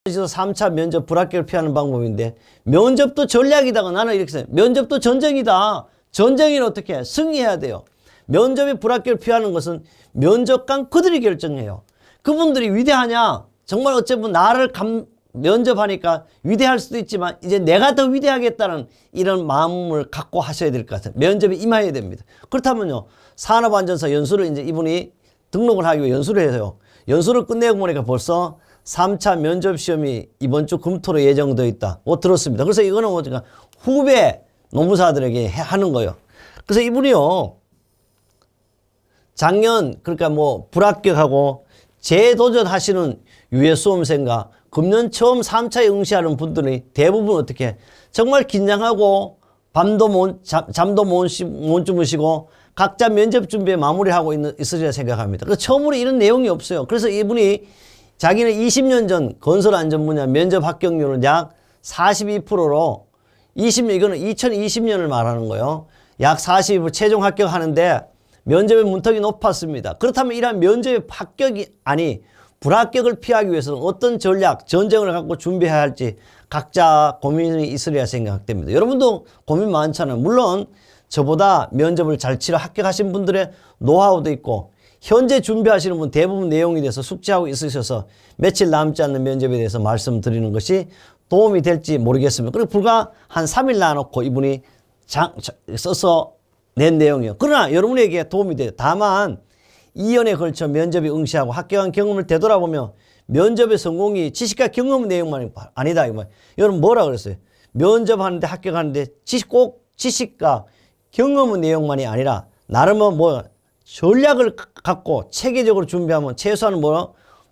3차 면접 불합격을 피하는 방법인데, 면접도 전략이다가 나는 이렇게 생각해요. 면접도 전쟁이다. 전쟁이는 어떻게 해? 승리해야 돼요. 면접의 불합격을 피하는 것은 면접관 그들이 결정해요. 그분들이 위대하냐? 정말 어쩌면 나를 면접하니까 위대할 수도 있지만 이제 내가 더 위대하겠다는 이런 마음을 갖고 하셔야 될 것 같아요. 면접에 임해야 됩니다. 그렇다면요, 산업안전사 연수를 이제 이분이 등록을 하기 위해 연수를 해서요. 연수를 끝내고 보니까 벌써 3차 면접 시험이 이번 주 금토로 예정되어 있다. 들었습니다. 그래서 이거는 뭐니까 후배 노무사들에게 하는 거예요. 그래서 이분이요, 작년 그러니까 뭐 불합격하고 재도전하시는 유해 수험생과 금년 처음 3차에 응시하는 분들이 대부분 어떻게 정말 긴장하고 밤도 잠도 못 주무시고 각자 면접 준비에 마무리하고 있으리라 생각합니다. 그래서 처음으로 이런 내용이 없어요. 그래서 이분이 자기는 20년 전 건설안전 분야 면접 합격률은 약 42%로 20년, 이거는 2020년을 말하는 거예요. 약 42% 최종 합격하는데 면접의 문턱이 높았습니다. 그렇다면 이러한 면접의 합격이 불합격을 피하기 위해서는 어떤 전략, 전쟁을 갖고 준비해야 할지 각자 고민이 있으리라 생각됩니다. 여러분도 고민 많잖아요. 물론 저보다 면접을 잘 치러 합격하신 분들의 노하우도 있고 현재 준비하시는 분 대부분 내용에 대해서 숙지하고 있으셔서 며칠 남지 않는 면접에 대해서 말씀드리는 것이 도움이 될지 모르겠습니다. 그리고 불과 한 3일 놔놓고 이분이 써서 낸 내용이에요. 그러나 여러분에게 도움이 돼요. 다만 2년에 걸쳐 면접에 응시하고 합격한 경험을 되돌아보며 면접의 성공이 지식과 경험 내용만 아니다. 여러분 뭐라 그랬어요? 면접하는데 합격하는데 꼭 지식과 경험 내용만이 아니라 나름의 전략을 갖고 체계적으로 준비하면 최소한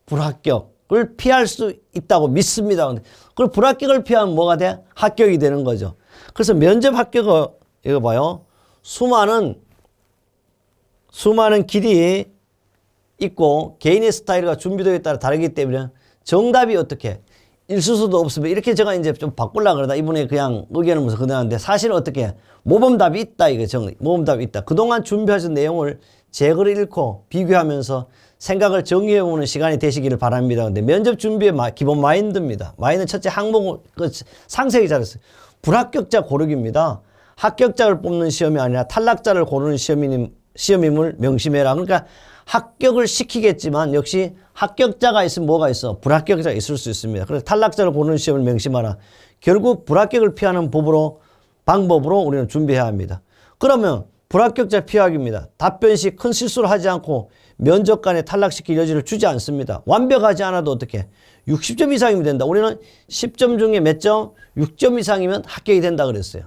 불합격을 피할 수 있다고 믿습니다. 그걸 불합격을 피하면 뭐가 돼? 합격이 되는 거죠. 그래서 면접 합격은 이거 봐요. 수많은 길이 있고 개인의 스타일과 준비도에 따라 다르기 때문에 정답이 어떻게 일수수도 없으면 이렇게 제가 이제 좀 바꾸려고 그러다 이분의 그냥 의견을 무슨 그대로인데 사실은 어떻게 모범답이 있다 이거 모범답이 있다. 그동안 준비하신 내용을 제거를 읽고 비교하면서 생각을 정리해보는 시간이 되시기를 바랍니다. 근데 면접 준비의 기본 마인드입니다. 마인드는 첫째 항목을 상세히 잘했어요. 불합격자 고르기입니다. 합격자를 뽑는 시험이 아니라 탈락자를 고르는 시험임을 명심해라. 그러니까 합격을 시키겠지만 역시 합격자가 있으면 뭐가 있어? 불합격자가 있을 수 있습니다. 그래서 탈락자를 고르는 시험을 명심하라. 결국 불합격을 피하는 방법으로 우리는 준비해야 합니다. 그러면 불합격자 피하기입니다. 답변 시 큰 실수를 하지 않고 면접관에 탈락시킬 여지를 주지 않습니다. 완벽하지 않아도 어떻게? 60점 이상이면 된다. 우리는 10점 중에 몇 점? 6점 이상이면 합격이 된다 그랬어요.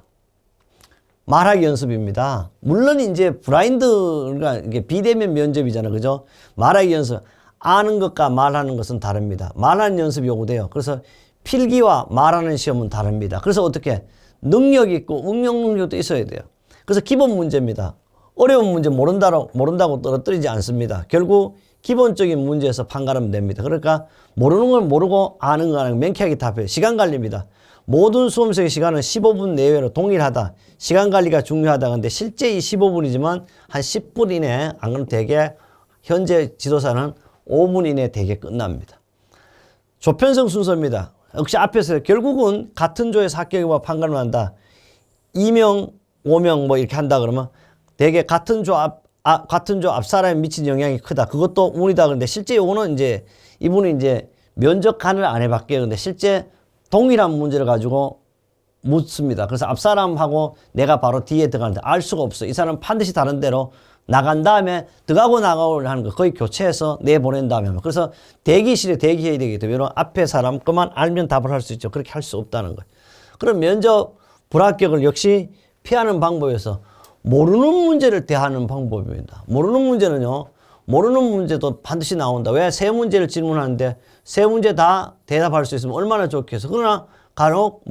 말하기 연습입니다. 물론 이제 블라인드가 이게 비대면 면접이잖아요. 그죠? 말하기 연습. 아는 것과 말하는 것은 다릅니다. 말하는 연습이 요구돼요. 그래서 필기와 말하는 시험은 다릅니다. 그래서 어떻게? 능력 있고 응용 능력도 있어야 돼요. 그래서 기본 문제입니다. 어려운 문제 모른다고 떨어뜨리지 않습니다. 결국 기본적인 문제에서 판가르면 됩니다. 그러니까 모르는 걸 모르고 아는 거 아는 명쾌하게 답해요. 시간 관리입니다. 모든 수험생의 시간은 15분 내외로 동일하다. 시간 관리가 중요하다. 근데 실제 이 15분이지만 한 10분 이내 안 그러면 대개 현재 지도사는 5분 이내 대개 끝납니다. 조편성 순서입니다. 역시 앞에서 결국은 같은 조에서 합격과 판가름을 한다. 2명, 5명 이렇게 한다 그러면 대개 같은 조 앞 사람에 미친 영향이 크다. 그것도 운이다. 그런데 실제 요거는 이제 이분이 이제 면접관을 안 해봤게요. 근데 실제 동일한 문제를 가지고 묻습니다. 그래서 앞 사람하고 내가 바로 뒤에 들어가는데 알 수가 없어요. 이 사람은 반드시 다른 데로 나간 다음에 들어가고 나가고 하는 거 거의 교체해서 내보낸 다음에 그래서 대기실에 대기해야 되기 때문에 앞에 사람 것만 알면 답을 할 수 있죠. 그렇게 할 수 없다는 거예요. 그럼 면접 불합격을 역시 피하는 방법에서 모르는 문제를 대하는 방법입니다. 모르는 문제는요. 모르는 문제도 반드시 나온다. 왜? 세 문제를 질문하는데 세 문제 다 대답할 수 있으면 얼마나 좋겠어. 그러나 간혹